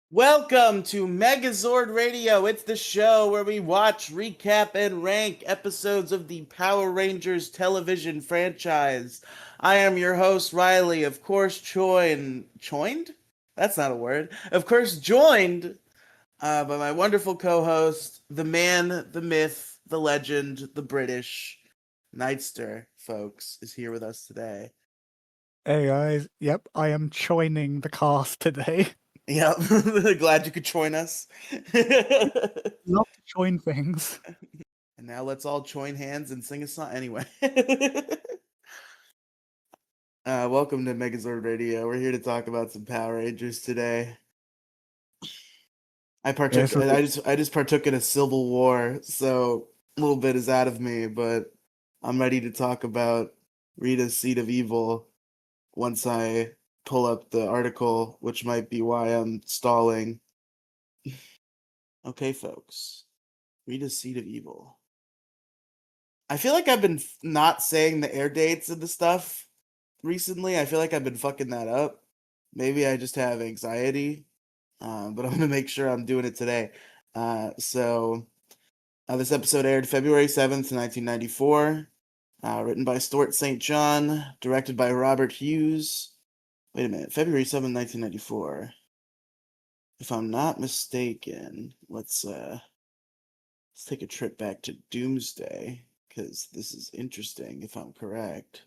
Welcome to Megazord Radio. It's the show where we watch, recap, and rank episodes of the Power Rangers television franchise. I am your host, Riely. Of course, joined? That's not a word. Of course, joined by my wonderful co-host, the man, the myth, the legend, the British Nightster, folks, is here with us today. Hey guys, yep, I am joining the cast today. Yep, glad you could join us. Love to join things. And now let's all join hands and sing a song. Anyway, welcome to Megazord Radio. We're here to talk about some Power Rangers today. I Yes, just partook in a civil war, so a little bit is out of me, but I'm ready to talk about Rita's Seed of Evil once I pull up the article, which might be why I'm stalling. Okay, folks, Rita's Seed of Evil. I feel like I've been not saying the air dates of the stuff recently. I feel like I've been fucking that up. Maybe I just have anxiety, but I'm gonna make sure I'm doing it today. This episode aired February 7th, 1994. Written by Stuart St. John, directed by Robert Hughes. Wait a minute, February 7th, 1994. If I'm not mistaken, let's take a trip back to Doomsday, because this is interesting if I'm correct.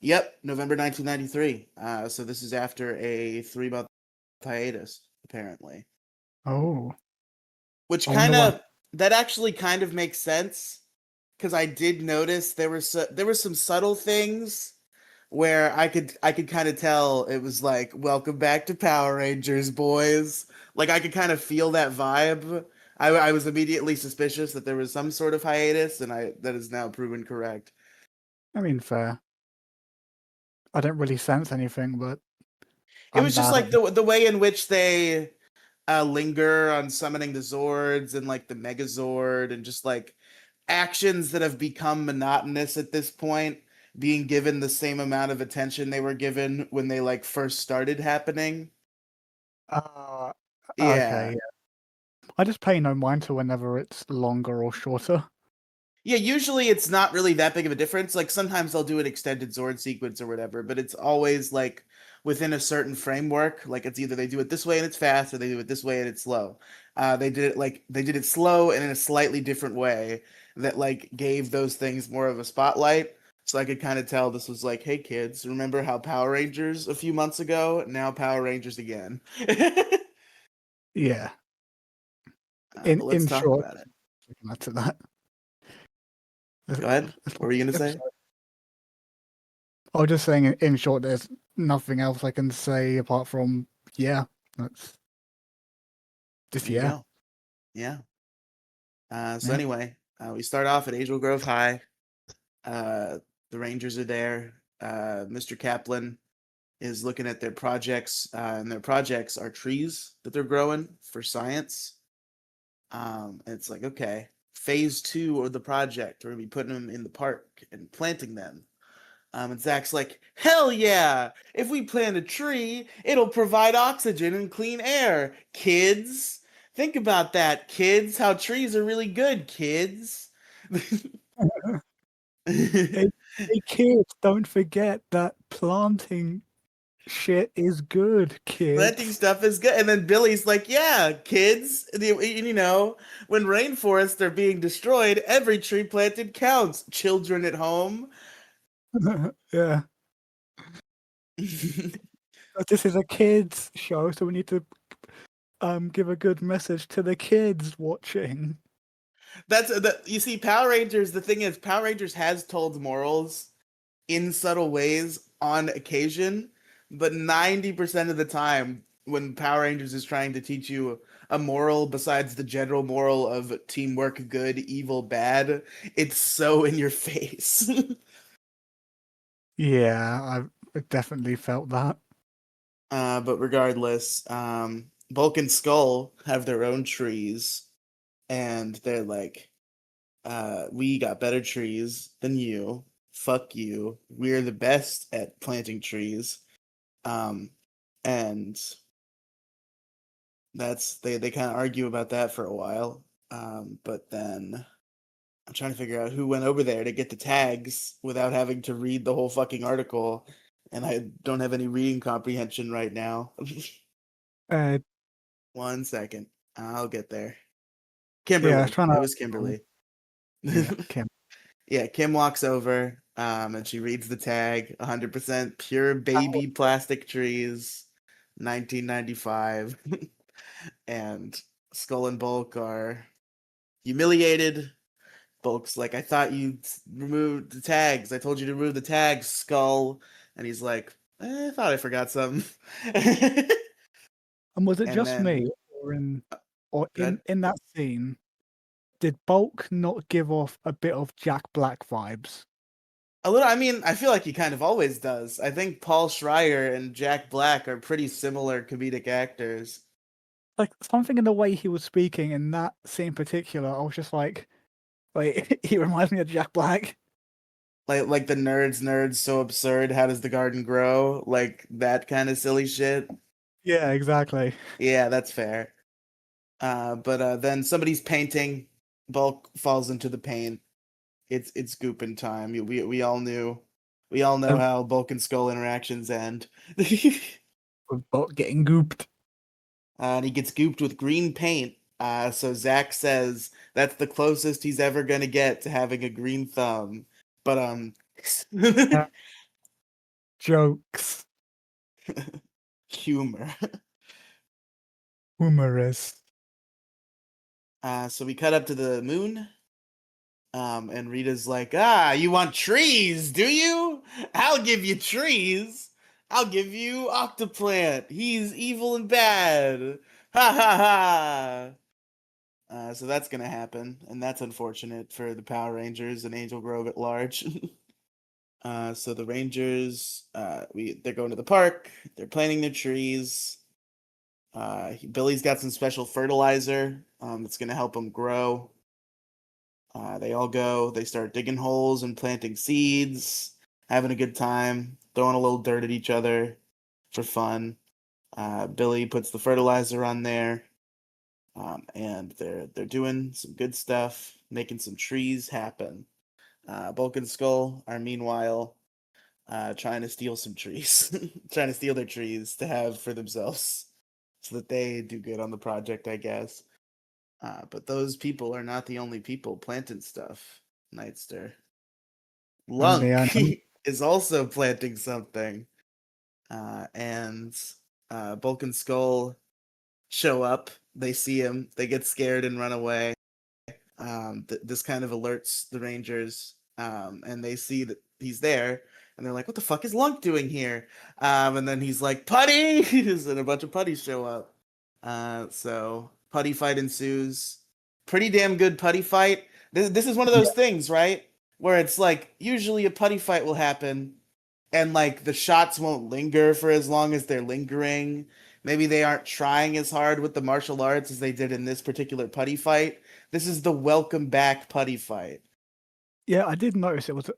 Yep, November 1993. So this is after a 3-month hiatus, apparently. Oh. Which That actually kind of makes sense, because I did notice there were some subtle things where I could kind of tell it was like, welcome back to Power Rangers, boys. Like I could kind of feel that vibe. I was immediately suspicious that there was some sort of hiatus, and that is now proven correct. I mean, fair. I don't really sense anything, but It I'm was just bad like at the way in which they linger on summoning the Zords and like the Megazord, and just like actions that have become monotonous at this point being given the same amount of attention they were given when they like first started happening. Uh, okay, Yeah. yeah. I just pay no mind to whenever it's longer or shorter. Yeah, usually it's not really that big of a difference. Like sometimes they'll do an extended Zord sequence or whatever, but it's always like within a certain framework. Like it's either they do it this way and it's fast, or they do it this way and it's slow. They did it slow and in a slightly different way that like gave those things more of a spotlight. So I could kind of tell this was like, hey kids, remember how Power Rangers a few months ago? Now Power Rangers again. Yeah. But let's In talk short, about it. to that. Go ahead. What were you gonna say? I was just saying, in short, there's nothing else I can say apart from, yeah, that's just, There you yeah. go. Yeah. So Yeah. anyway, we start off at Angel Grove High. The Rangers are there. Mr. Kaplan is looking at their projects, and their projects are trees that they're growing for science. And it's like, okay, phase 2 of the project, we're gonna be putting them in the park and planting them. And Zach's like, hell yeah! If we plant a tree, it'll provide oxygen and clean air. Kids, think about that, kids. How trees are really good, kids. Hey, hey kids, don't forget that planting shit is good, Planting kids. stuff is good. And then Billy's like, yeah, kids, when rainforests are being destroyed, every tree planted counts. Children at home. Yeah. But this is a kids show, so we need to give a good message to the kids watching. You see, Power Rangers, the thing is, Power Rangers has told morals in subtle ways on occasion, but 90% of the time, when Power Rangers is trying to teach you a moral besides the general moral of teamwork, good, evil, bad, it's so in your face. Yeah, I've definitely felt that. But regardless, Bulk and Skull have their own trees, and they're like, we got better trees than you. Fuck you. We're the best at planting trees. And they kind of argue about that for a while. But then I'm trying to figure out who went over there to get the tags without having to read the whole fucking article, and I don't have any reading comprehension right now. Uh, 1 second, I'll get there. yeah, I was Kimberly, trying it to. was Kimberly. Yeah, Kim. Yeah, Kim walks over, and she reads the tag, 100% pure baby plastic trees, 1995, and Skull and Bulk are humiliated. Bulk's like, I thought you removed the tags. I told you to remove the tags, Skull. And he's like, I thought I forgot something. And was it And just then, me, or in, or good. in that scene, did Bulk not give off a bit of Jack Black vibes? A little, I mean, I feel like he kind of always does. I think Paul Schreier and Jack Black are pretty similar comedic actors. Like something in the way he was speaking in that scene in particular, I was just like, wait, he reminds me of Jack Black. Like the nerds, so absurd. How does the garden grow? Like that kind of silly shit. Yeah, exactly. Yeah, that's fair. But then somebody's painting. Bulk falls into the paint. It's gooping time. We all know Um, how Bulk and Skull interactions end. with Bulk getting gooped. And he gets gooped with green paint. So Zach says that's the closest he's ever gonna get to having a green thumb. But Uh, Jokes. humor. Humorous. So we cut up to the moon. And Rita's like, you want trees, do you? I'll give you trees. I'll give you Octoplant. He's evil and bad. Ha ha ha. So that's gonna happen, and that's unfortunate for the Power Rangers and Angel Grove at large. So the Rangers, they're going to the park. They're planting their trees. Billy's got some special fertilizer that's gonna help them grow. They all go, they start digging holes and planting seeds, having a good time, throwing a little dirt at each other for fun. Billy puts the fertilizer on there, and they're doing some good stuff, making some trees happen. Bulk and Skull are meanwhile trying to steal some trees, trying to steal their trees to have for themselves, so that they do good on the project, I guess. But those people are not the only people planting stuff, Nightster. Apparently, Lunk is also planting something. And Bulk and Skull show up. They see him. They get scared and run away. This kind of alerts the Rangers. And they see that he's there. And they're like, what the fuck is Lunk doing here? And then he's like, putties! And a bunch of putties show up. So putty fight ensues. Pretty damn good putty fight. This is one of those things, right? Where it's like usually a putty fight will happen, and like the shots won't linger for as long as they're lingering. Maybe they aren't trying as hard with the martial arts as they did in this particular putty fight. This is the welcome back putty fight. yeah, I did notice it was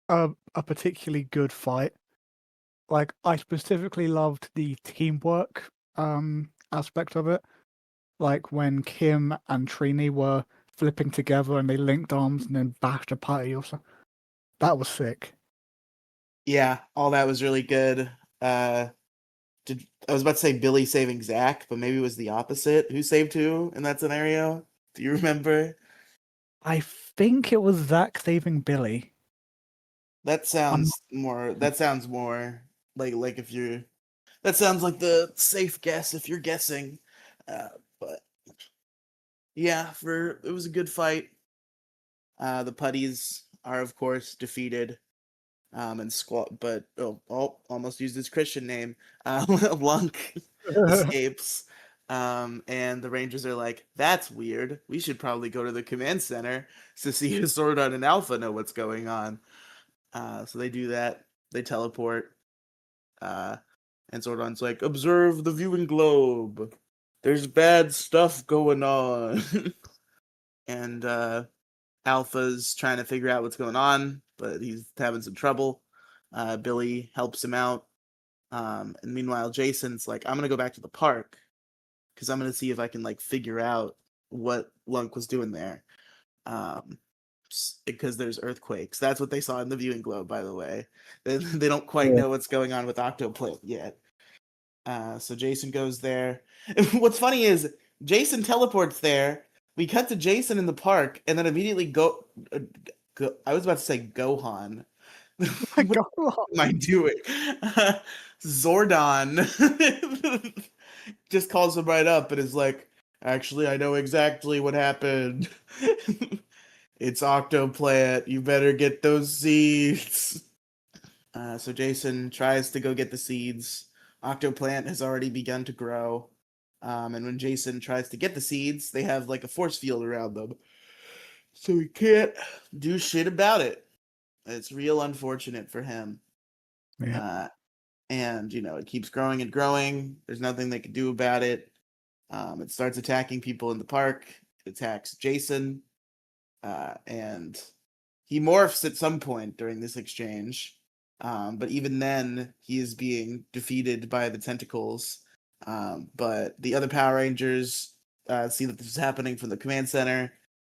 a, a particularly good fight. Like, I specifically loved the teamwork aspect of it. Like when Kim and Trini were flipping together and they linked arms and then bashed a putty or something. That was sick. Yeah, all that was really good. I was about to say Billy saving Zach, but maybe it was the opposite. Who saved who in that scenario? Do you remember? I think it was Zach saving Billy. That I'm sounds more. That sounds more like if you're. That sounds like the safe guess if you're guessing. But yeah, for it was a good fight. The putties are of course defeated. And squat, but almost used his Christian name. Lunk escapes. And the Rangers are like, that's weird. We should probably go to the command center to see if Zordon and Alpha know what's going on. So they do that. They teleport. And Zordon's like, observe the viewing globe. There's bad stuff going on. And Alpha's trying to figure out what's going on, but he's having some trouble. Billy helps him out. And meanwhile, Jason's like, I'm going to go back to the park. because I'm gonna see if I can like figure out what Lunk was doing there. Because there's earthquakes. That's what they saw in the viewing globe, by the way. They don't quite know what's going on with Octoplant yet. So Jason goes there. What's funny is Jason teleports there. We cut to Jason in the park, and then immediately I was about to say Gohan. What am I doing? Zordon just calls him right up and is like, "Actually, I know exactly what happened. It's Octoplant. You better get those seeds." So Jason tries to go get the seeds. Octoplant has already begun to grow. And when Jason tries to get the seeds, they have like a force field around them. So he can't do shit about it. It's real unfortunate for him. Yeah. And, it keeps growing and growing. There's nothing they can do about it. It starts attacking people in the park. It attacks Jason. And he morphs at some point during this exchange. But even then, he is being defeated by the tentacles. But the other Power Rangers see that this is happening from the command center.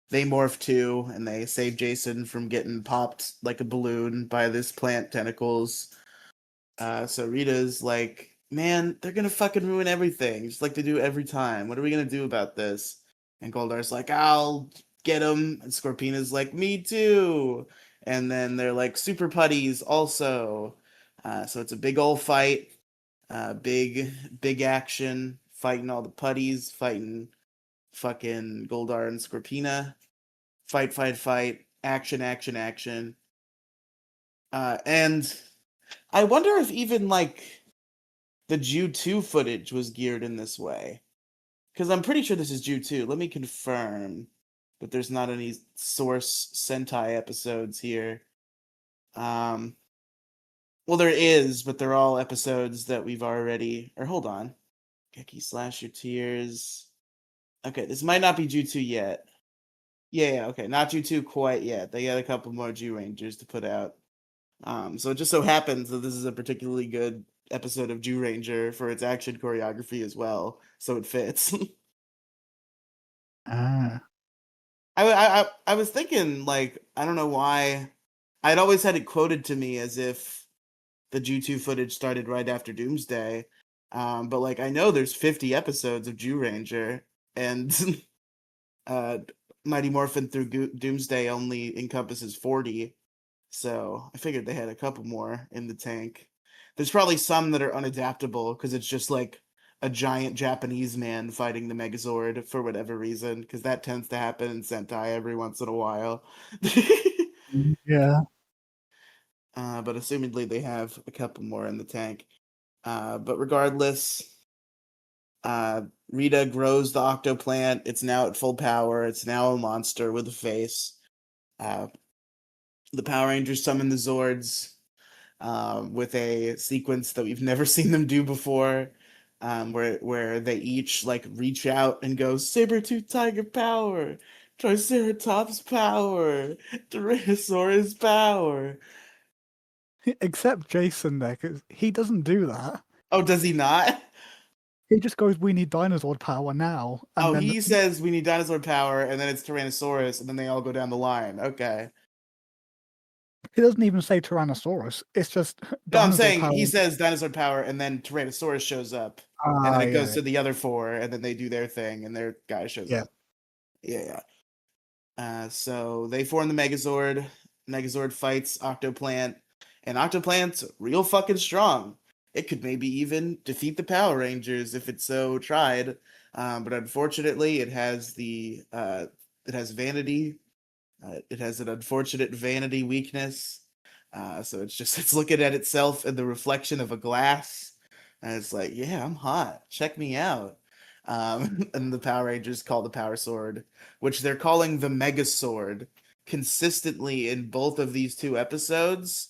They morph too, and they save Jason from getting popped like a balloon by this plant tentacles. So Rita's like, "Man, they're gonna fucking ruin everything, just like they do every time. What are we gonna do about this?" And Goldar's like, "I'll get him." And Scorpina's like, "Me too." And then they're like super putties also. So it's a big old fight, big action, fighting all the putties, fighting fucking Goldar and Scorpina. Fight, action. And I wonder if even like the Jew 2 footage was geared in this way. Because I'm pretty sure this is Jew 2. Let me confirm that there's not any Source Sentai episodes here. Well, there is, but they're all episodes that we've already... Or hold on. Geki Slash Your Tears. Okay, this might not be Jew 2 yet. Yeah, okay. Not Jew 2 quite yet. They got a couple more Jew Rangers to put out. So it just so happens that this is a particularly good episode of Jew Ranger for its action choreography as well, so it fits. Ah. I was thinking, like, I don't know why. I'd always had it quoted to me as if the Jew 2 footage started right after Doomsday. But like I know there's 50 episodes of Jew Ranger, and Mighty Morphin through Doomsday only encompasses 40. So I figured they had a couple more in the tank. There's probably some that are unadaptable because it's just like a giant Japanese man fighting the Megazord for whatever reason, because that tends to happen in Sentai every once in a while. Yeah. But assumedly they have a couple more in the tank. But regardless, Rita grows the Octoplant. It's now at full power. It's now a monster with a face. The Power Rangers summon the Zords with a sequence that we've never seen them do before, where they each like reach out and go Saber-tooth Tiger power, Triceratops power, Tyrannosaurus power. Except Jason there, because he doesn't do that. Oh, does he not? He just goes, "We need dinosaur power now," and Oh, then he says we need dinosaur power, and then it's Tyrannosaurus, and then they all go down the line. Okay. he doesn't even say Tyrannosaurus. It's just No, I'm dinosaur saying power. he says dinosaur power, and then Tyrannosaurus shows up, and then it goes to the other four, and then they do their thing, and their guy shows up. Yeah. So they form the Megazord. Megazord fights Octoplant, and Octoplant's real fucking strong. It could maybe even defeat the Power Rangers if it so tried. But unfortunately, it has vanity. It has an unfortunate vanity weakness. So it's looking at itself in the reflection of a glass, and it's like, yeah, I'm hot. Check me out. And the Power Rangers call the Power Sword, which they're calling the Mega Sword, consistently in both of these two episodes,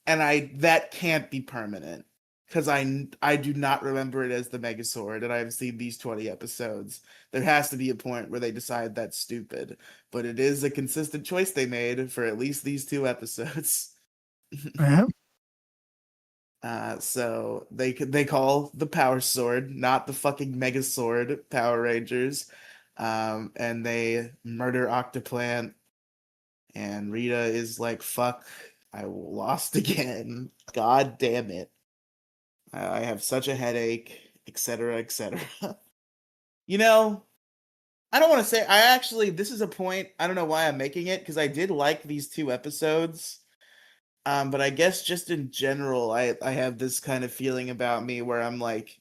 and that can't be permanent because I do not remember it as the Megazord, and I've seen these 20 episodes. There has to be a point where they decide that's stupid, but it is a consistent choice they made for at least these two episodes. Yeah. So they call the Power Sword, not the fucking Megazord Power Rangers, and they murder Octoplant. And Rita is like, "Fuck, I lost again. God damn it! I have such a headache, etc., etc." You know, I don't want to say. I actually, this is a point. I don't know why I'm making it because I did like these two episodes. But I guess just in general, I have this kind of feeling about me where I'm like,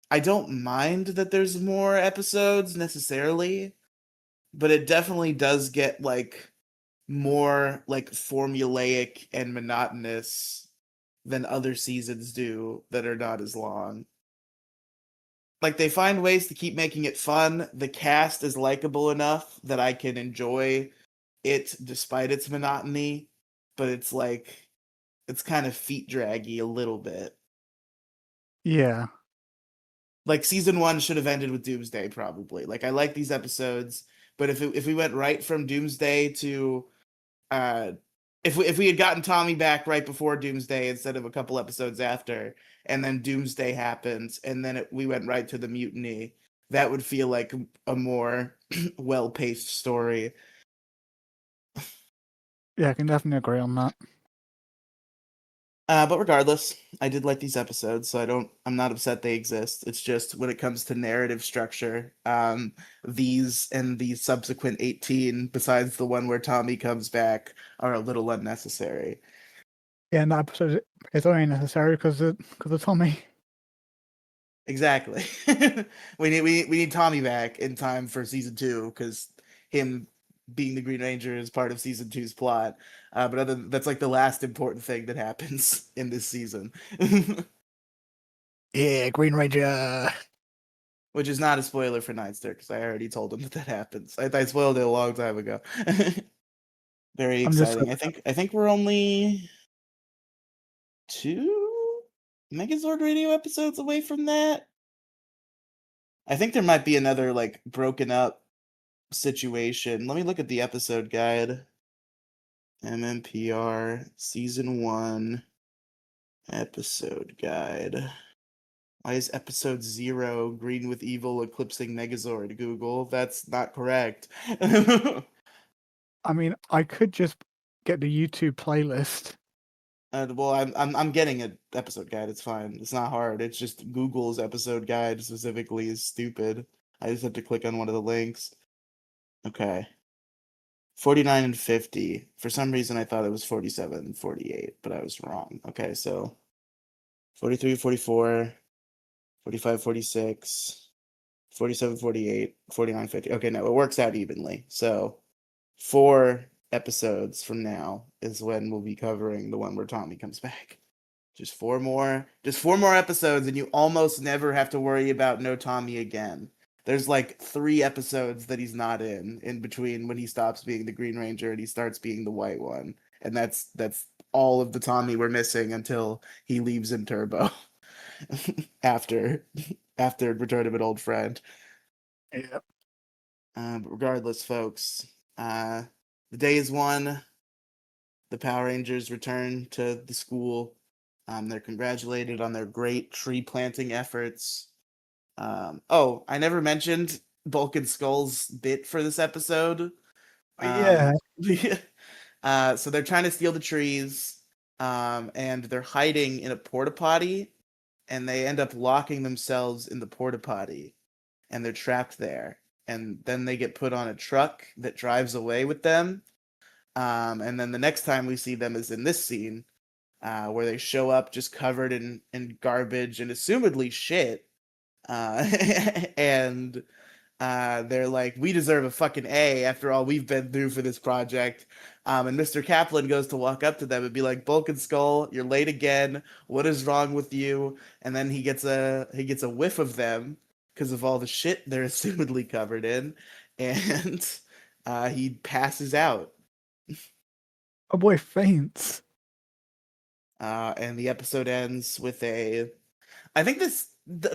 I don't mind that there's more episodes necessarily, but it definitely does get like more like formulaic and monotonous than other seasons do that are not as long. Like they find ways to keep making it fun. The cast is likable enough that I can enjoy it despite its monotony, but it's like it's kind of feet draggy a little bit. Yeah. Like season 1 should have ended with Doomsday probably. Like I like these episodes, but if we went right from Doomsday to uh if we had gotten Tommy back right before Doomsday instead of a couple episodes after, and then Doomsday happens, and then we went right to the mutiny, that would feel like a more well-paced story. Yeah, I can definitely agree on that. But regardless, I did like these episodes, so I'm not upset they exist. It's just when it comes to narrative structure, these and the subsequent 18, besides the one where Tommy comes back, are a little unnecessary. Yeah, and that episode is only necessary because of Tommy. Exactly. We need Tommy back in time for season 2 because him being the Green Ranger is part of season two's plot. But that's like the last important thing that happens in this season. Yeah, Green Ranger. Which is not a spoiler for Nightster because I already told him that happens. I spoiled it a long time ago. Very I'm just exciting. I think we're only 2 Megazord Radio episodes away from that. I think there might be another like broken up situation. Let me look at the episode guide. MMPR season 1 episode guide. Why is episode 0 Green with Evil eclipsing Megazord? Google, that's not correct. I mean, I could just get the YouTube playlist. Well, I'm getting an episode guide. It's fine. It's not hard. It's just Google's episode guide specifically is stupid. I just have to click on one of the links. Okay. 49 and 50. For some reason, I thought it was 47 and 48, but I was wrong. Okay, so 43, 44, 45, 46, 47, 48, 49, 50. Okay, no, it works out evenly. So 4 episodes from now is when we'll be covering the one where Tommy comes back. Just 4 more episodes, and you almost never have to worry about no Tommy again. There's like 3 episodes that he's not in between when he stops being the Green Ranger and he starts being the White One, and that's all of the Tommy we're missing until he leaves in Turbo after Return of an Old Friend. Yeah. But regardless, folks, the day is won. The Power Rangers return to the school. They're congratulated on their great tree planting efforts. Oh, I never mentioned Bulk and Skull's bit for this episode. Yeah. So they're trying to steal the trees, and they're hiding in a porta potty, and they end up locking themselves in the porta potty, and they're trapped there. And then they get put on a truck that drives away with them. And then the next time we see them is in this scene, where they show up just covered in garbage and assumedly shit. And they're like, we deserve a fucking A after all we've been through for this project. And Mr. Kaplan goes to walk up to them and be like, Bulk and Skull, you're late again. What is wrong with you? And then he gets a whiff of them because of all the shit they're assumedly covered in, and he passes out. A boy faints. And the episode ends with a. I think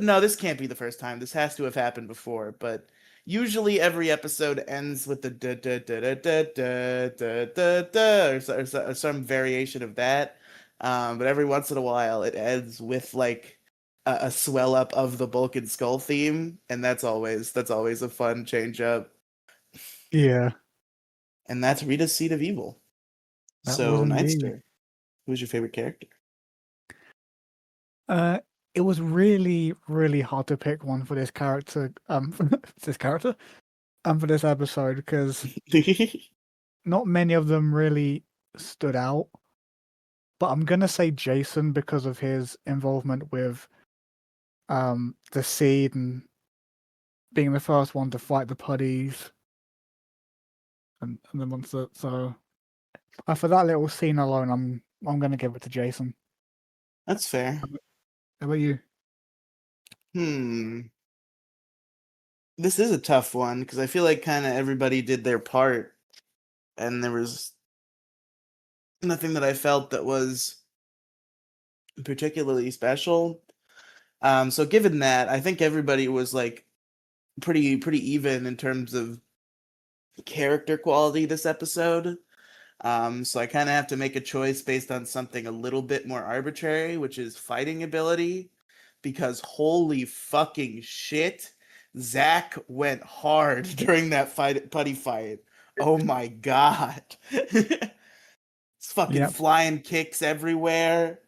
no, this can't be the first time. This has to have happened before, but usually every episode ends with the da da da da da da da da, or some variation of that. But every once in a while, it ends with like a swell up of the Bulk and Skull theme, and that's always a fun change up. Yeah, And that's Rita's Seed of Evil. that was So indeed. Nightster, who's your favorite character? Uh, it was really, really hard to pick one for this character. For this character, and for this episode because not many of them really stood out. But I'm gonna say Jason because of his involvement with the seed and being the first one to fight the puddies and the monster. So for that little scene alone, I'm gonna give it to Jason. That's fair. How about you? Hmm. This is a tough one because I feel like kind of everybody did their part, and there was nothing that I felt that was particularly special. So given that, I think everybody was like pretty even in terms of character quality this episode. So I kind of have to make a choice based on something a little bit more arbitrary, which is fighting ability, because holy fucking shit, Zach went hard during that putty fight. Oh my god. It's fucking Yep. flying kicks everywhere.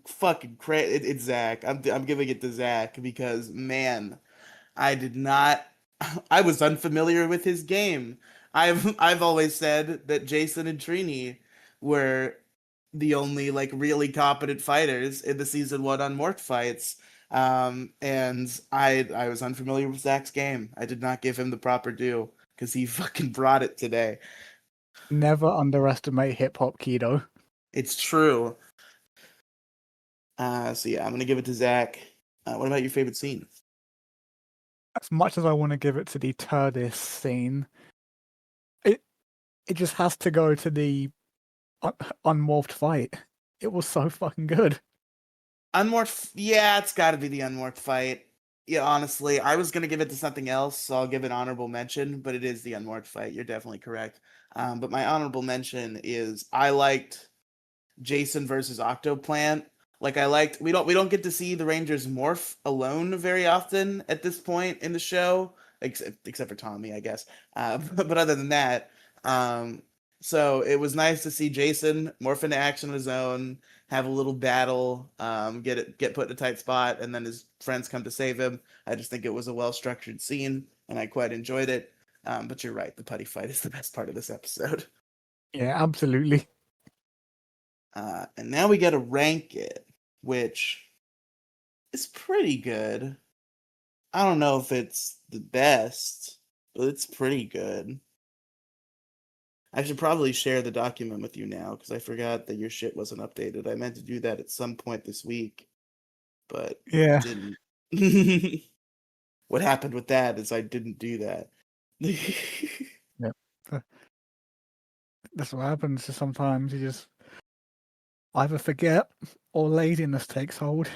Fucking it's Zach. I'm giving it to Zach because man, I did not. I was unfamiliar with his game. I've always said that Jason and Trini were the only like really competent fighters in the season one Unmorphed fights. And I was unfamiliar with Zach's game. I did not give him the proper due because he fucking brought it today. Never underestimate hip hop keto. It's true. So yeah, I'm gonna give it to Zach. What about your favorite scene? As much as I want to give it to the Turdis scene, it it just has to go to the unmorphed fight. It was so fucking good. Unmorphed, yeah, it's got to be the Unmorphed fight. Yeah, honestly, I was gonna give it to something else, so I'll give it honorable mention. But it is the Unmorphed fight. You're definitely correct. But my honorable mention is I liked Jason versus Octoplant. Like I liked we don't get to see the Rangers morph alone very often at this point in the show, except for Tommy, I guess. But other than that, um, so it was nice to see Jason morph into action on his own, have a little battle, get put in a tight spot, and then his friends come to save him. I just think it was a well structured scene, and I quite enjoyed it. But you're right, the putty fight is the best part of this episode. Yeah, absolutely. And now we got to rank it, which is pretty good. I don't know if it's the best, but it's pretty good. I should probably share the document with you now because I forgot that your shit wasn't updated. I meant to do that at some point this week, but Yeah. didn't. What happened with that is I didn't do that. Yeah. That's what happens. Sometimes you just either forget or laziness takes hold.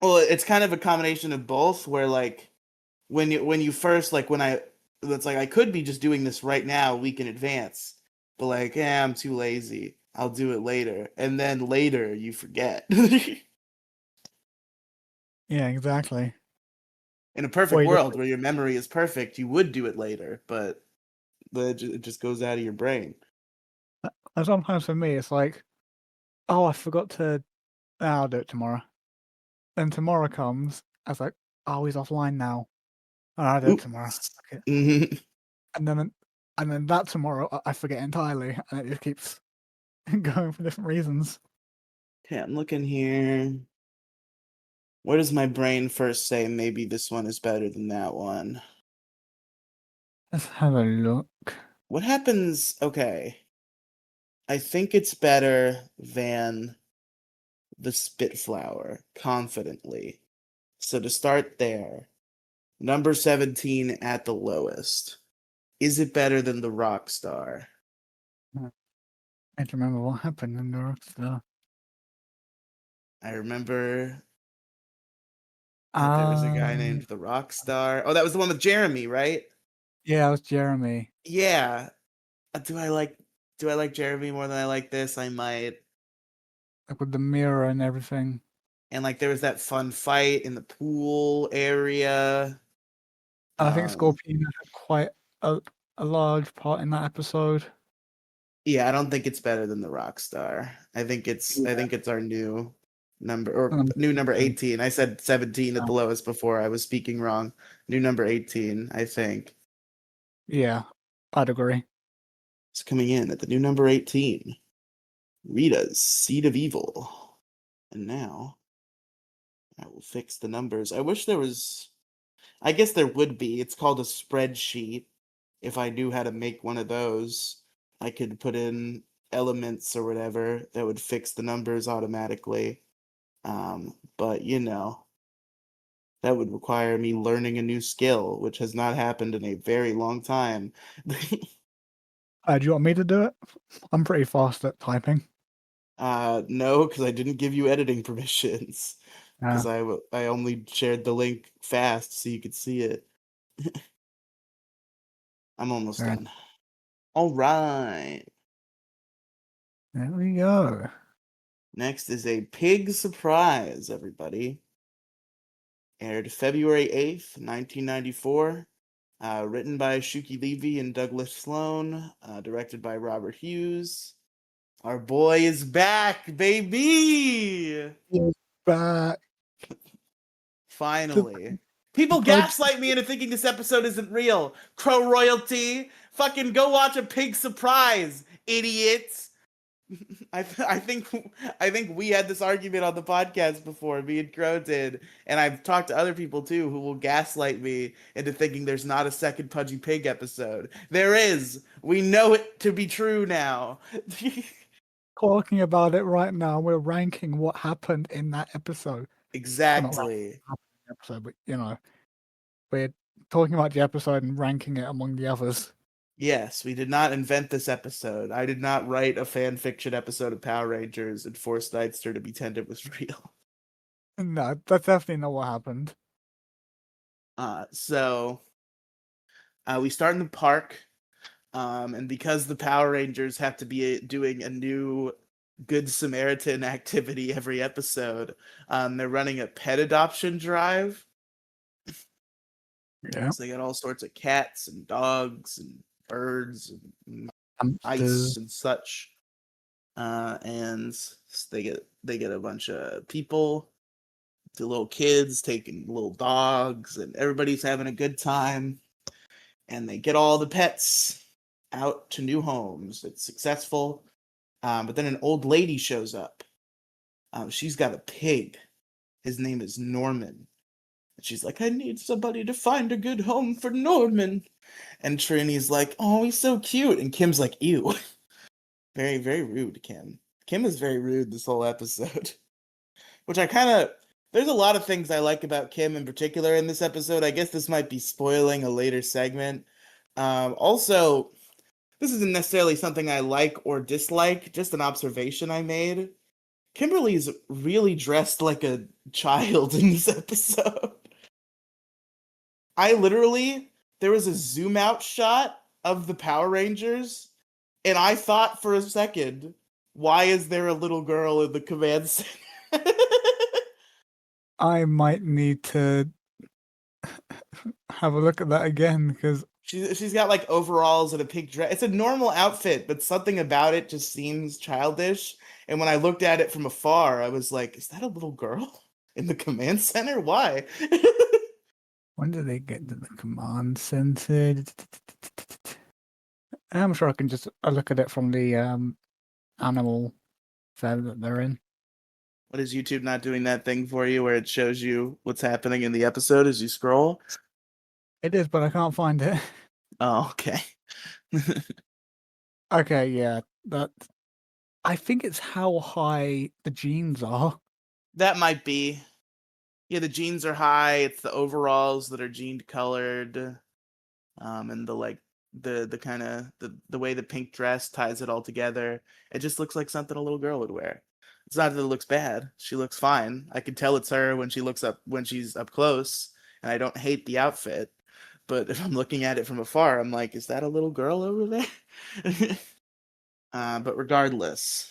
Well, it's kind of a combination of both where like when you first like when I it's like I could be just doing this right now a week in advance, but like I'm too lazy. I'll do it later. And then later you forget. Yeah, exactly. In a perfect Or you just world where your memory is perfect, you would do it later, but it just goes out of your brain. and sometimes for me it's like, oh, I forgot to I'll do it tomorrow. Then tomorrow comes, I was like, oh, he's offline now. Oh, I'll do it tomorrow. Oops. Okay. Mhm. And then that tomorrow I forget entirely and it just keeps going for different reasons. Okay, I'm looking here. Where does my brain first say maybe this one is better than that one? Let's have a look. What happens? Okay. I think it's better than the Spitflower, confidently. So to start there, number 17 at the lowest. Is it better than the Rockstar? I don't remember what happened in the Rockstar. I remember that there was a guy named Um, the Rockstar. Oh, that was the one with Jeremy, right? yeah, it was Jeremy. Yeah. Do I like Jeremy more than I like this? I might. like with the mirror and everything. And like there was that fun fight in the pool area. And I think Um, Scorpina had quite a, a large part in that episode. yeah, I don't think it's better than the Rockstar. I think it's our new number or new number 18. I said 17 at the lowest before. I was speaking wrong. New number 18, I think. Yeah, I'd agree. It's coming in at the new number 18. Rita's Seed of Evil. And now I will fix the numbers. I wish there was I guess there would be. It's called a spreadsheet. If I knew how to make one of those, I could put in elements or whatever that would fix the numbers automatically. But that would require me learning a new skill, which has not happened in a very long time. Do you want me to do it? I'm pretty fast at typing. No, because I didn't give you editing permissions. Because I only shared the link fast so you could see it. I'm almost done. All right. There we go. Next is a pig surprise, everybody. Aired February 8th, 1994. Written by Shuki Levy and Douglas Sloan. Directed by Robert Hughes. Our boy is back, baby! He's back. Finally. People Pudgy- gaslight me into thinking this episode isn't real. Crow royalty. Fucking go watch a pig surprise, idiots. I think we had this argument on the podcast before. Me and Crow did, and I've talked to other people too who will gaslight me into thinking there's not a second Pudgy Pig episode. There is. We know it to be true now. Talking about it right now, we're ranking what happened in that episode. Exactly. Well, not episode, but we're talking about the episode and ranking it among the others. Yes, we did not invent this episode. I did not write a fan fiction episode of Power Rangers and force Nightster to pretend it was real. No, that's definitely not what happened. So we start in the park, and because the Power Rangers have to be doing a new Good Samaritan activity every episode, they're running a pet adoption drive. Yeah. So they got all sorts of cats and dogs and birds and ice and such. And they get a bunch of people, the little kids taking little dogs, and everybody's having a good time. And they get all the pets out to new homes. It's successful. But then an old lady shows up. She's got a pig. His name is Norman. And she's like, I need somebody to find a good home for Norman. And Trini's like, oh, he's so cute. And Kim's like, ew. Very, very rude, Kim. Kim is very rude this whole episode. Which there's a lot of things I like about Kim in particular in this episode. I guess this might be spoiling a later segment. Also, this isn't necessarily something I like or dislike, just an observation I made. Kimberly's really dressed like a child in this episode. There was a zoom out shot of the Power Rangers, and I thought for a second, why is there a little girl in the command center? I might need to have a look at that again because She's got like overalls and a pink dress. It's a normal outfit, but something about it just seems childish. And when I looked at it from afar, I was like, is that a little girl in the command center? Why? when did they get to the command center? I'm sure I can just look at it from the animal fed that they're in. What is YouTube not doing that thing for you where it shows you what's happening in the episode as you scroll? It is, but I can't find it. Oh, okay. Okay, yeah. I think it's how high the jeans are. That might be. Yeah, the jeans are high. It's the overalls that are jean colored. And the kind of the way the pink dress ties it all together. It just looks like something a little girl would wear. It's not that it looks bad. She looks fine. I can tell it's her when she's up close, and I don't hate the outfit. But if I'm looking at it from afar, I'm like, is that a little girl over there? But regardless,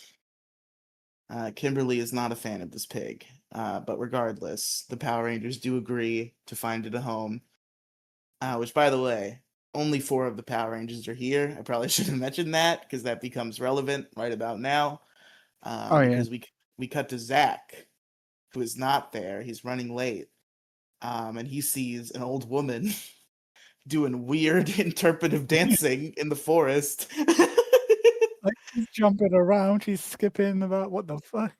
Kimberly is not a fan of this pig. But regardless, the Power Rangers do agree to find it a home. Which, by the way, only 4 of the Power Rangers are here. I probably should have mentioned that because that becomes relevant right about now. Oh yeah. Because we cut to Zach, who is not there. He's running late. And he sees an old woman doing weird interpretive dancing in the forest. Like she's jumping around, she's skipping about what the fuck?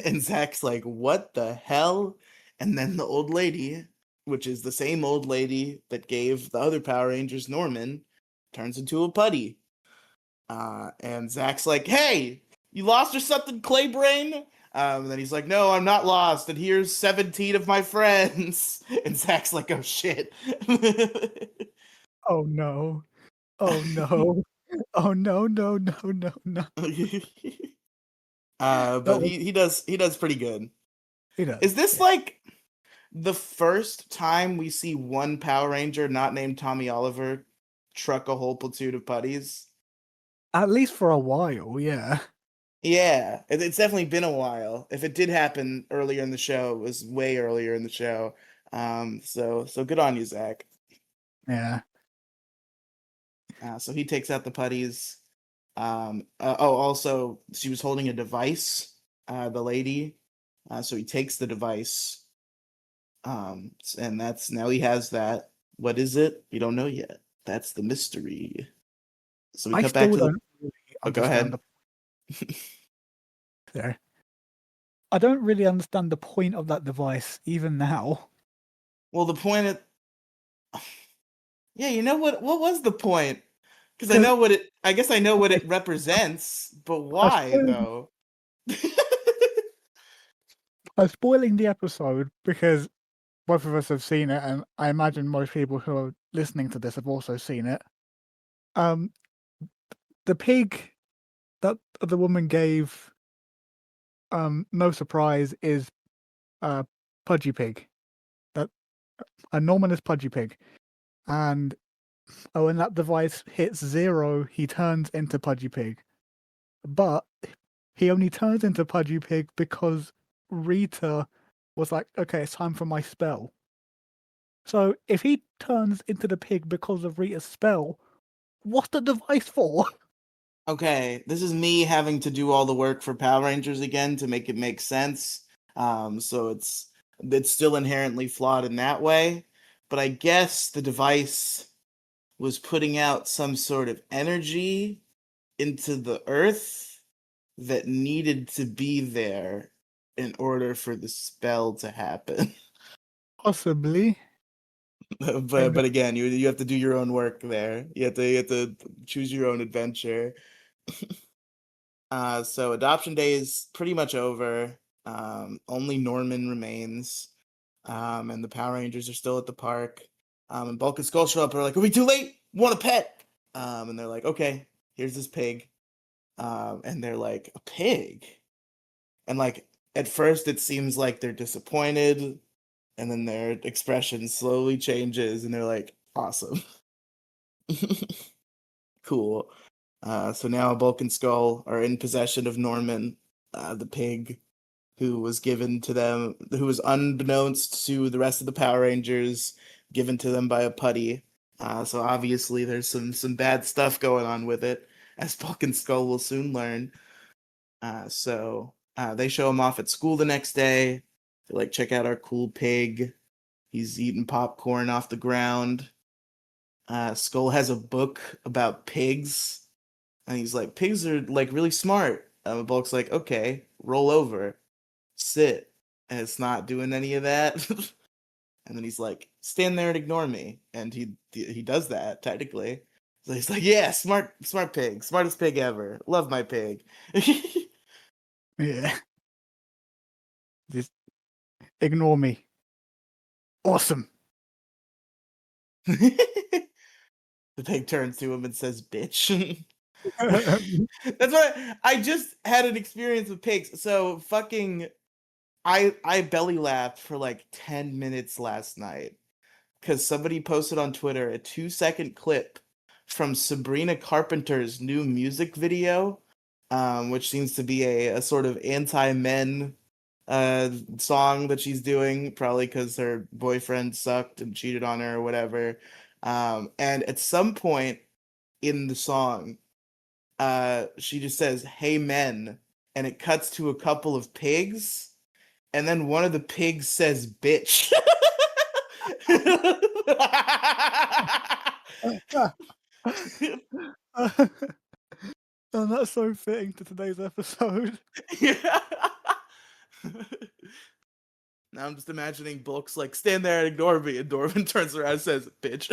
And Zach's like, what the hell? And then the old lady, which is the same old lady that gave the other Power Rangers Norman, turns into a putty. And Zach's like, hey, you lost or something, Claybrain? And then he's like, no, I'm not lost. And here's 17 of my friends. And Zach's like, oh shit. Oh no. Oh no. Oh no, no, no, no, no. But he does pretty good. He does. Is this like the first time we see one Power Ranger not named Tommy Oliver truck a whole platoon of putties? At least for a while, yeah. Yeah, it's definitely been a while. If it did happen earlier in the show, it was way earlier in the show. So good on you, Zach. Yeah. So he takes out the putties. Also, she was holding a device, the lady. So he takes the device. And that's now he has that. What is it? We don't know yet. That's the mystery. So we I cut back still to the. don't really Oh, go ahead. There. I don't really understand the point of that device even now. Well, the point of. Yeah, you know what? What was the point? Because I know what it. I guess I know what it represents, but why though? I'm spoiling the episode because both of us have seen it, and I imagine most people who are listening to this have also seen it. The pig that the woman gave, no surprise, is Pudgy Pig. That Norman is Pudgy Pig, and when that device hits 0, he turns into Pudgy Pig. But he only turns into Pudgy Pig because Rita was like, "Okay, it's time for my spell." So if he turns into the pig because of Rita's spell, what's the device for? Okay, this is me having to do all the work for Power Rangers again to make it make sense. So it's still inherently flawed in that way, but I guess the device was putting out some sort of energy into the earth that needed to be there in order for the spell to happen. Possibly. But again, you have to do your own work there. You have to choose your own adventure. So adoption day is pretty much over. Only Norman remains. And the Power Rangers are still at the park. And Bulk and Skull show up. Are like, are we too late? Want a pet? And they're like, okay, here's this pig. And they're like, a pig? And like at first it seems like they're disappointed, and then their expression slowly changes, and they're like, awesome. Cool. So now Bulk and Skull are in possession of Norman, the pig, who was given to them, who was unbeknownst to the rest of the Power Rangers, given to them by a putty. So obviously there's some bad stuff going on with it, as Bulk and Skull will soon learn. So they show him off at school the next day. They're like, check out our cool pig. He's eating popcorn off the ground. Skull has a book about pigs. And he's like, pigs are like really smart. Bulk's like, okay, roll over, sit. And it's not doing any of that. And then he's like, stand there and ignore me. And he does that, technically. So he's like, yeah, smart pig. Smartest pig ever. Love my pig. Yeah. Just ignore me. Awesome. The pig turns to him and says, bitch. That's what I just had an experience with pigs. So fucking I belly laughed for like 10 minutes last night because somebody posted on Twitter a 2-second clip from Sabrina Carpenter's new music video which seems to be a sort of anti-men song that she's doing, probably because her boyfriend sucked and cheated on her or whatever. And at some point in the song, she just says, "Hey men," and it cuts to a couple of pigs, and then one of the pigs says, "Bitch." And that's so fitting to today's episode. Yeah. Now I'm just imagining Bulk's like, "Stand there and ignore me," and Dorvin turns around and says, "Bitch."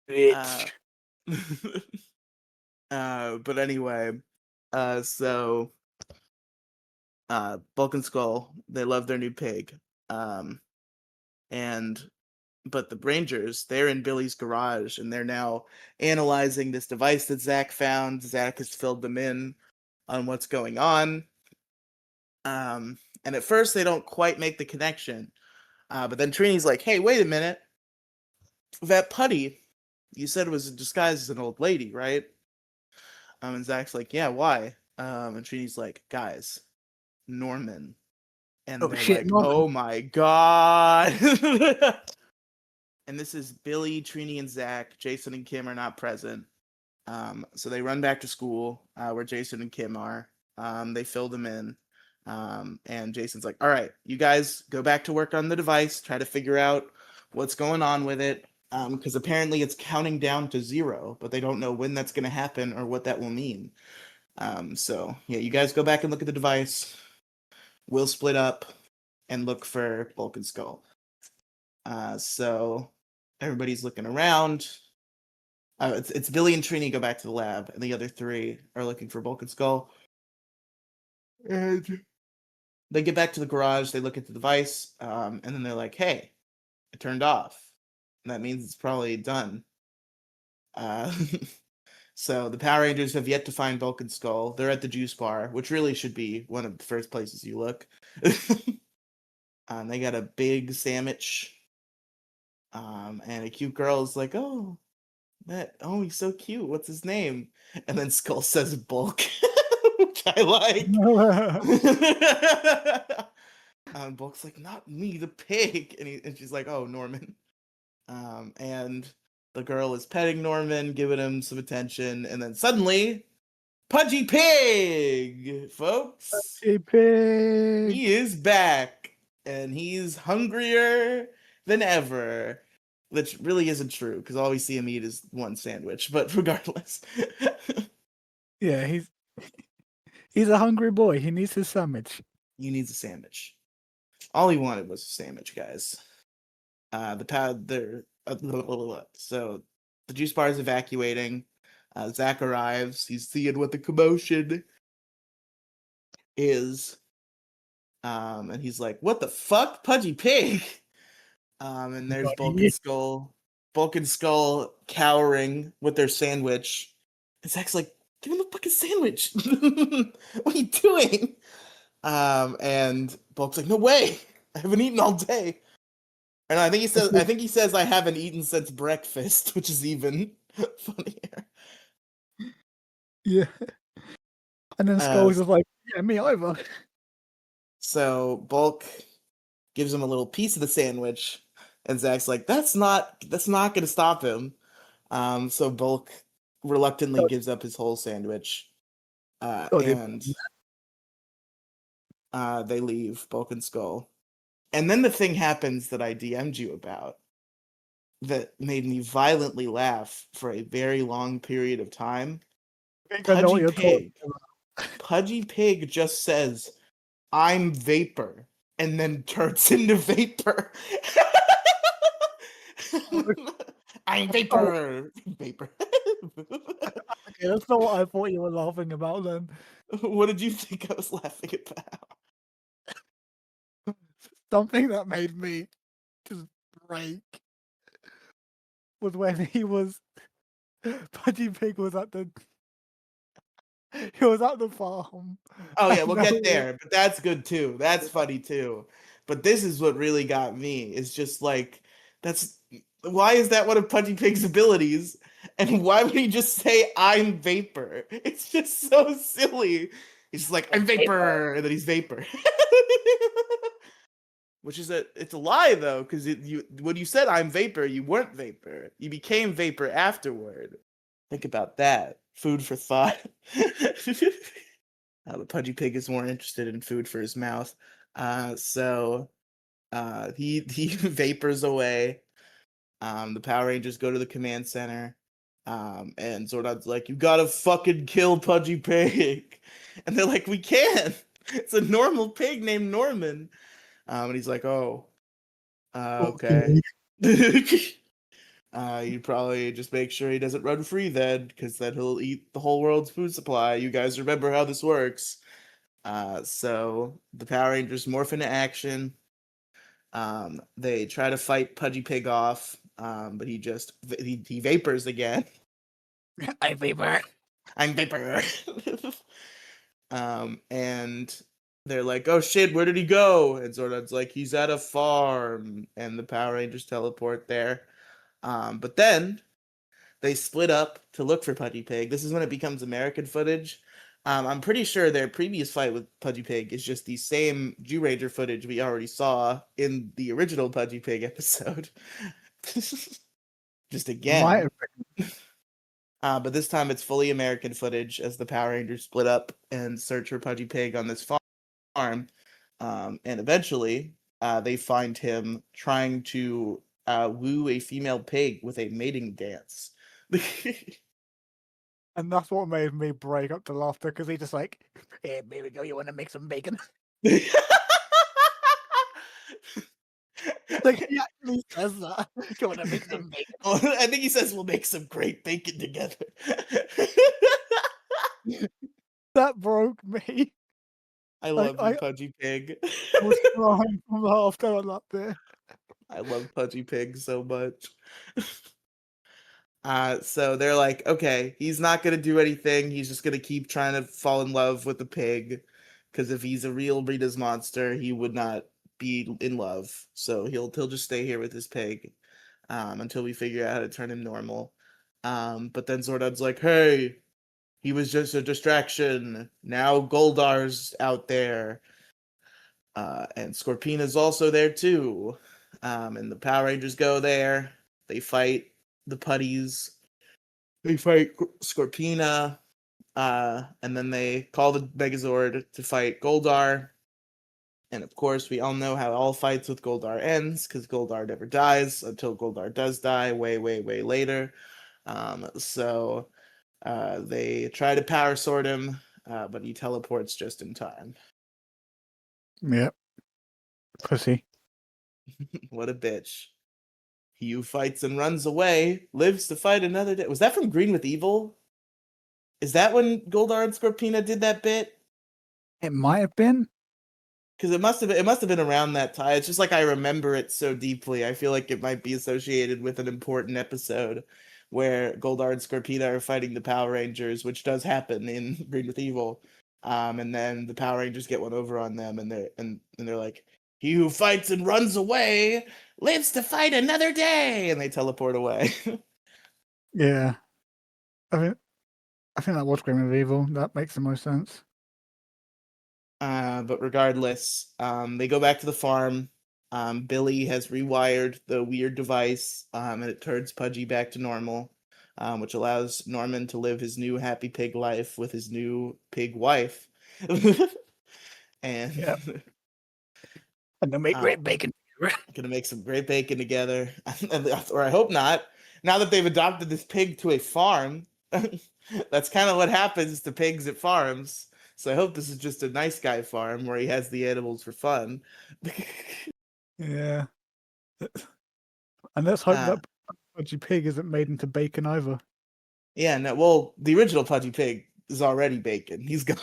Bitch. But anyway, so Bulk and Skull, they love their new pig. And but the Rangers, they're in Billy's garage and they're now analyzing this device that Zach found. Zach has filled them in on what's going on. And at first they don't quite make the connection. But then Trini's like, "Hey, wait a minute. That putty, you said was disguised as an old lady, right?" And Zach's like, "Yeah, why?" And Trini's like, "Guys, Norman." And Oh they're shit, like, Norman. "Oh my god." And this is Billy, Trini, and Zach. Jason and Kim are not present. So they run back to school where Jason and Kim are. They fill them in. And Jason's like, "All right, you guys go back to work on the device, try to figure out what's going on with it. Because apparently it's counting down to 0, but they don't know when that's going to happen or what that will mean. So, yeah, you guys go back and look at the device. We'll split up and look for Bulk and Skull." So everybody's looking around. It's Billy and Trini go back to the lab, and the other 3 are looking for Bulk and Skull. And they get back to the garage, they look at the device, and then they're like, "Hey, it turned off." And that means it's probably done. So the Power Rangers have yet to find Bulk and Skull. They're at the juice bar, which really should be one of the first places you look. They got a big sandwich. And a cute girl is like, "Oh, he's so cute. What's his name?" And then Skull says Bulk, which I like. Bulk's like, "Not me, the pig." And she's like, "Oh, Norman." And the girl is petting Norman, giving him some attention, and then suddenly, Pudgy Pig, folks. Hey, pig. He is back, and he's hungrier than ever. Which really isn't true, because all we see him eat is one sandwich. But regardless, Yeah, he's a hungry boy. He needs his sandwich. he needs a sandwich. All he wanted was a sandwich, guys. So the juice bar is evacuating. Zach arrives. He's seeing what the commotion is. And he's like, "What the fuck, Pudgy Pig?" And there's Bulk and Skull. Bulk and Skull cowering with their sandwich. And Zach's like, "Give him the fucking sandwich." "What are you doing?" And Bulk's like, "No way. I haven't eaten all day." And I think he says "I haven't eaten since breakfast," which is even funnier. Yeah. And then Skull's just like, "Yeah, me either." So Bulk gives him a little piece of the sandwich, and Zach's like, "That's not gonna stop him." So Bulk reluctantly gives up his whole sandwich. And they leave, Bulk and Skull. And then the thing happens that I DM'd you about that made me violently laugh for a very long period of time. Pudgy Pig just says, "I'm vapor," and then turns into vapor. "I'm vapor. Vapor." Okay, that's not what I thought you were laughing about then. What did you think I was laughing about? Something that made me just break was when Pudgy Pig was at the farm. Oh yeah, we'll get there, but that's good too. That's funny too. But this is what really got me. Is just like, why is that one of Pudgy Pig's abilities? And why would he just say, I'm Vapor? It's just so silly. He's just like, I'm Vapor, and then he's Vapor. Which is it's a lie, though, because when you said I'm Vapor, you weren't Vapor. You became Vapor afterward. Think about that. Food for thought. The Pudgy Pig is more interested in food for his mouth. So he vapors away. The Power Rangers go to the command center. And Zordon's like, you gotta fucking kill Pudgy Pig. And they're like, we can't. It's a normal pig named Norman. And he's like, oh, okay. You probably just make sure he doesn't run free then, because then he'll eat the whole world's food supply. You guys remember how this works. So the Power Rangers morph into action. They try to fight Pudgy Pig off, but he vapors again. I vapor. I'm Vapor. And they're like, oh shit, where did he go? And Zordon's like, he's at a farm. And the Power Rangers teleport there. But then they split up to look for Pudgy Pig. This is when it becomes American footage. I'm pretty sure their previous fight with Pudgy Pig is just the same Jew Ranger footage we already saw in the original Pudgy Pig episode. Just again. But this time it's fully American footage as the Power Rangers split up and search for Pudgy Pig on this farm. And eventually they find him trying to woo a female pig with a mating dance. And that's what made me break up to laughter, because he just like, hey, baby girl, you want to make some bacon? Like, he actually says that. You want to make some bacon? Oh, I think he says we'll make some great bacon together. That broke me. I love you, Pudgy Pig. I was crying from laughter on that bit. I love Pudgy Pig so much. So they're like, okay, he's not gonna do anything. He's just gonna keep trying to fall in love with the pig, because if he's a real Rita's monster, he would not be in love. So he'll just stay here with his pig, until we figure out how to turn him normal. But then Zordon's like, hey, he was just a distraction. Now Goldar's out there, and Scorpina's also there too. And the Power Rangers go there. They fight the putties. They fight Scorpina, and then they call the Megazord to fight Goldar. And of course, we all know how all fights with Goldar ends, because Goldar never dies until Goldar does die way, way, way later. So they try to power sword him, but he teleports just in time. Yep. Pussy. What a bitch. He who fights and runs away lives to fight another day. Was that from Green with Evil? Is that when Goldar and Scorpina did that bit? It might have been. Because it must have been around that time. It's just like I remember it so deeply. I feel like it might be associated with an important episode where Goldar and Scorpina are fighting the Power Rangers, which does happen in Green with Evil. And then the Power Rangers get one over on them, and they're like, he who fights and runs away lives to fight another day, and they teleport away. Yeah. I think that was Green with Evil. That makes the most sense. But regardless, they go back to the farm. Billy has rewired the weird device, and it turns Pudgy back to normal, which allows Norman to live his new happy pig life with his new pig wife. And yep. And they'll make great bacon. Gonna make some great bacon together. Or I hope not. Now that they've adopted this pig to a farm, that's kind of what happens to pigs at farms. So I hope this is just a nice guy farm where he has the animals for fun. Yeah. And let's hope that Pudgy Pig isn't made into bacon either. Yeah, no, well, the original Pudgy Pig is already bacon. He's gone.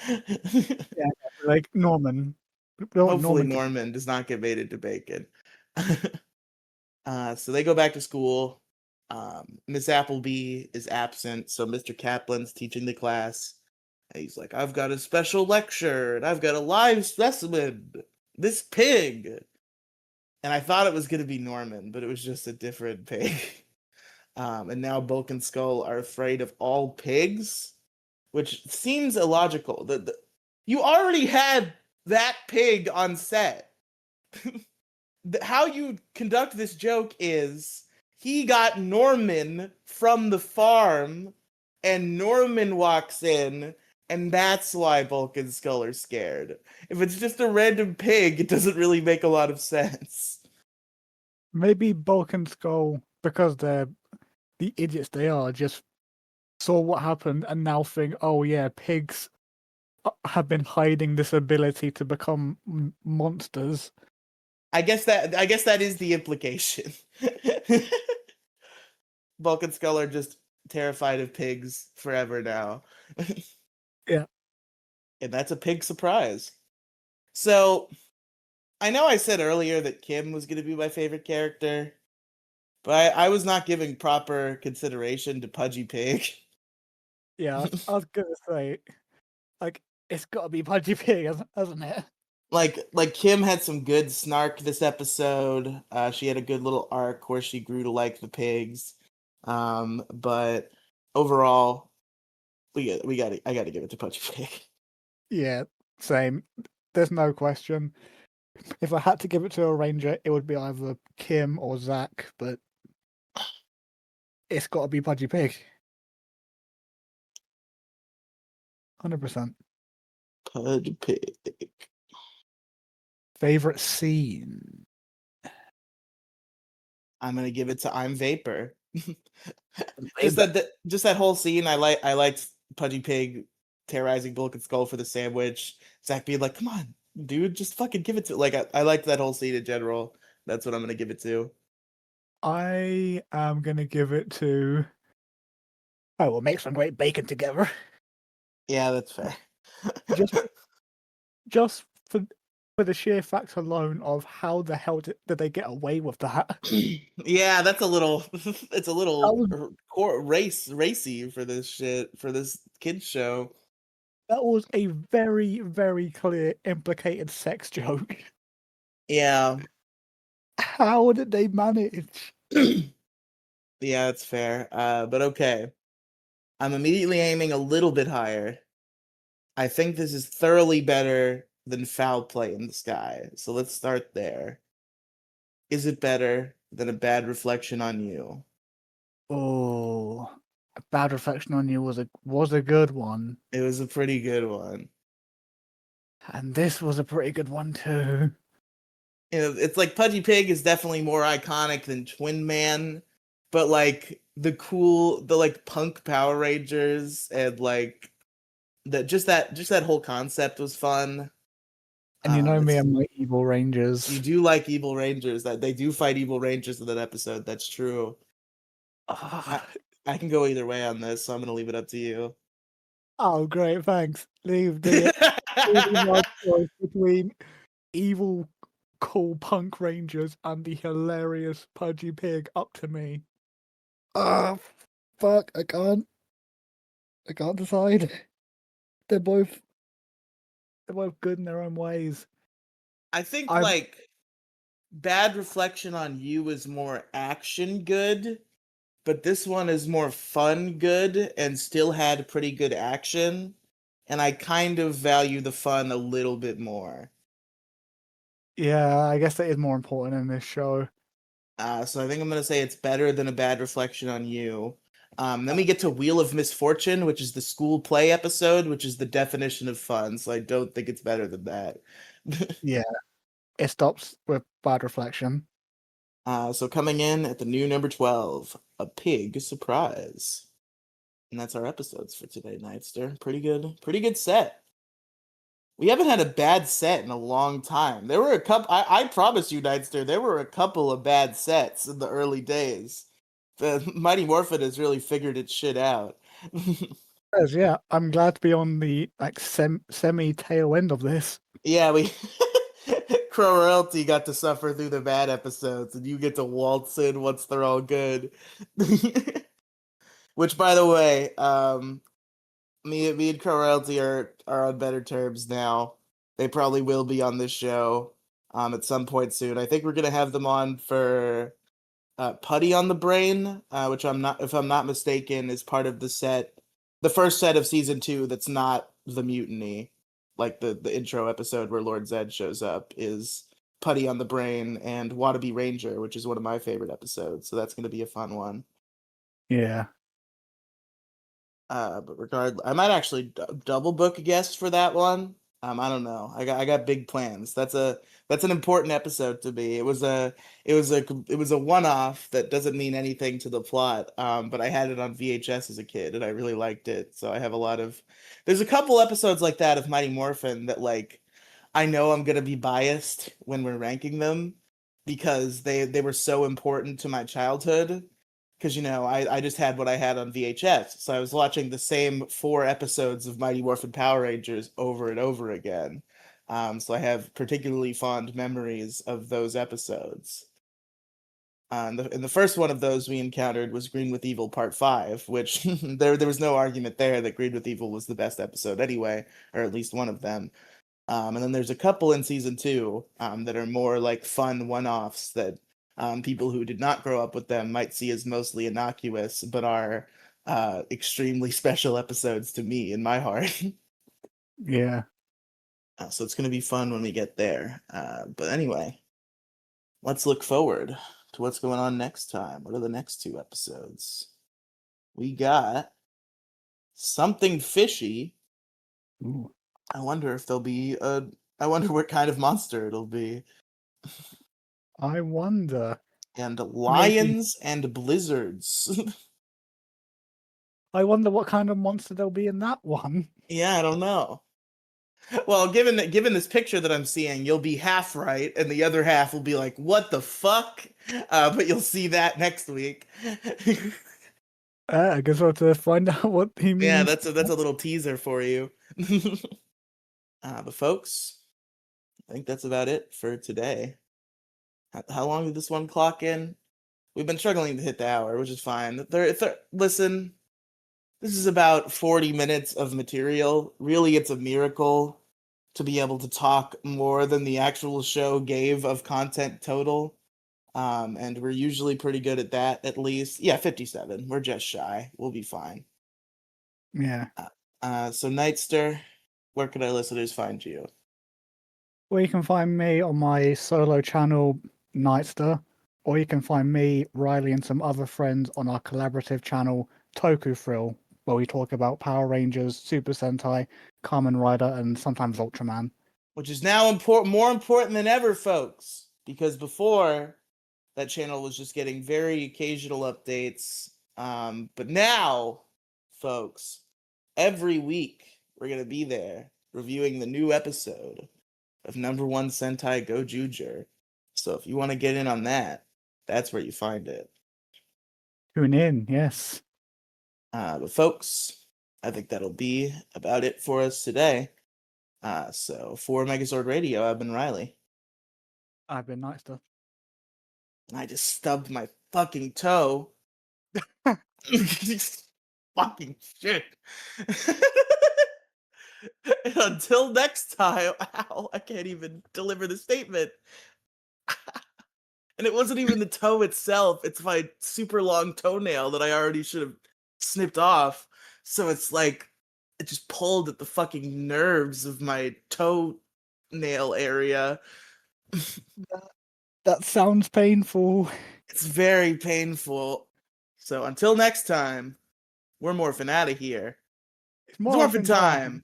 Yeah, like Norman. Hopefully Norman does not get made into bacon. So they go back to school. Miss Appleby is absent, so Mr. Kaplan's teaching the class. And he's like, I've got a special lecture, and I've got a live specimen. This pig. And I thought it was going to be Norman, but it was just a different pig. and now Bulk and Skull are afraid of all pigs, which seems illogical. You already had that pig on set. How you conduct this joke is he got Norman from the farm, and Norman walks in, and that's why Bulk and Skull are scared. If it's just a random pig, it doesn't really make a lot of sense. Maybe Bulk and Skull, because they're the idiots they are, just saw what happened and now think, oh yeah, pigs have been hiding this ability to become monsters. I guess that is the implication. Bulk and Skull are just terrified of pigs forever now. Yeah. And that's a pig surprise. So, I know I said earlier that Kim was going to be my favorite character, but I was not giving proper consideration to Pudgy Pig. Yeah, I was gonna say, like, it's gotta be Pudgy Pig, hasn't it? Like Kim had some good snark this episode. She had a good little arc where she grew to like the pigs. But overall, I gotta give it to Pudgy Pig. Yeah, same. There's no question. If I had to give it to a ranger, it would be either Kim or Zach, but it's got to be Pudgy Pig. 100%. Pudgy Pig. Favorite scene? I'm gonna give it to I'm Vapor. just that whole scene. I liked Pudgy Pig terrorizing Bulk and Skull for the sandwich. Zach being like, "Come on, dude, just fucking give it to." Like I liked that whole scene in general. That's what I'm gonna give it to. I am gonna give it to. Oh, we'll make some great bacon together. Yeah, that's fair. just for the sheer fact alone of how the hell did they get away with that? Yeah, that's a little. It's a little was, racy for this shit for this kids show. that was a very, very clear implicated sex joke. Yeah. How did they manage? Yeah, it's fair. But okay. I'm immediately aiming a little bit higher. I think this is thoroughly better than Foul Play in the Sky. So let's start there. Is it better than A Bad Reflection on You? Oh, A Bad Reflection on You was a good one. It was a pretty good one. And this was a pretty good one too. You know, it's like Pudgy Pig is definitely more iconic than Twin Man, but like the like punk Power Rangers and like that whole concept was fun. And you know me and my Evil Rangers. You do like Evil Rangers. That they do fight Evil Rangers in that episode. That's true. I can go either way on this, so I'm gonna leave it up to you. Oh, great! Thanks. Leave the choice between evil, cool punk rangers and the hilarious Pudgy Pig up to me. Ah, fuck! I can't decide. They're both good in their own ways. I think like Bad Reflection on You is more action good, but this one is more fun good and still had pretty good action. And I kind of value the fun a little bit more. Yeah, I guess that is more important in this show. So I think I'm gonna say it's better than A Bad Reflection on You. Then we get to Wheel of Misfortune, which is the school play episode, which is the definition of fun. So I don't think it's better than that. Yeah, it stops with Bad Reflection. So coming in at the new number 12, A Pig Surprise. And that's our episodes for today, Nightster. Pretty good set. We haven't had a bad set in a long time. There were a couple, I promise you, Nightster, there were a couple of bad sets in the early days. The Mighty Morphin has really figured its shit out. Yeah, I'm glad to be on the like semi tail end of this. Yeah, we Crow Royalty got to suffer through the bad episodes, and you get to waltz in once they're all good. Which, by the way, me and Crow Royalty are on better terms now. They probably will be on this show at some point soon. I think we're gonna have them on for Putty on the Brain, which if I'm not mistaken, is part of the first set of season 2 that's not the mutiny. Like the intro episode where Lord Zed shows up is Putty on the Brain and Wannabe Ranger, which is one of my favorite episodes. So that's going to be a fun one. Yeah. But regardless, I might actually double book a guest for that one. I don't know. I got big plans. That's an important episode to me. It was a one-off that doesn't mean anything to the plot. But I had it on VHS as a kid and I really liked it. So I have there's a couple episodes like that of Mighty Morphin that like I know I'm gonna be biased when we're ranking them because they were so important to my childhood. Because, I just had what I had on VHS. So I was watching the same 4 episodes of Mighty Morphin Power Rangers over and over again. So I have particularly fond memories of those episodes. And the first one of those we encountered was Green with Evil Part 5, which there was no argument there that Green with Evil was the best episode anyway, or at least one of them. And then there's a couple in season 2 that are more like fun one-offs that people who did not grow up with them might see as mostly innocuous, but are extremely special episodes to me in my heart. Yeah. So it's going to be fun when we get there. But anyway, let's look forward to what's going on next time. What are the next 2 episodes? We got Something Fishy. Ooh. I wonder if there'll be I wonder what kind of monster it'll be. I wonder. And Lions and Blizzards. I wonder what kind of monster there'll be in that one. Yeah, I don't know. Well, given this picture that I'm seeing, you'll be half right, and the other half will be like, "What the fuck?" But you'll see that next week. I guess we'll have to find out what he means. Yeah, that's a little teaser for you. But folks, I think that's about it for today. How long did this one clock in? We've been struggling to hit the hour, which is fine. Listen, this is about 40 minutes of material. Really, it's a miracle to be able to talk more than the actual show gave of content total. And we're usually pretty good at that, at least. Yeah, 57. We're just shy. We'll be fine. Yeah. So Nightster, where could our listeners find you? Well, you can find me on my solo channel, Nightster, or you can find me, Riely, and some other friends on our collaborative channel, Toku Thrill, where we talk about Power Rangers, Super Sentai, Kamen Rider, and sometimes Ultraman. Which is now more important than ever, folks, because before that channel was just getting very occasional updates. But now, folks, every week we're going to be there reviewing the new episode of number 1 Sentai Go Jujer. So if you want to get in on that, that's where you find it. Tune in, yes. But folks, I think that'll be about it for us today. So for Megazord Radio, I've been Riely. I've been Nightster. I just stubbed my fucking toe. Fucking shit. And until next time, ow, I can't even deliver the statement. And it wasn't even the toe itself, it's my super long toenail that I already should have snipped off. So it's like, it just pulled at the fucking nerves of my toenail area. That sounds painful. It's very painful. So until next time, we're morphing out of here. It's morphin' time!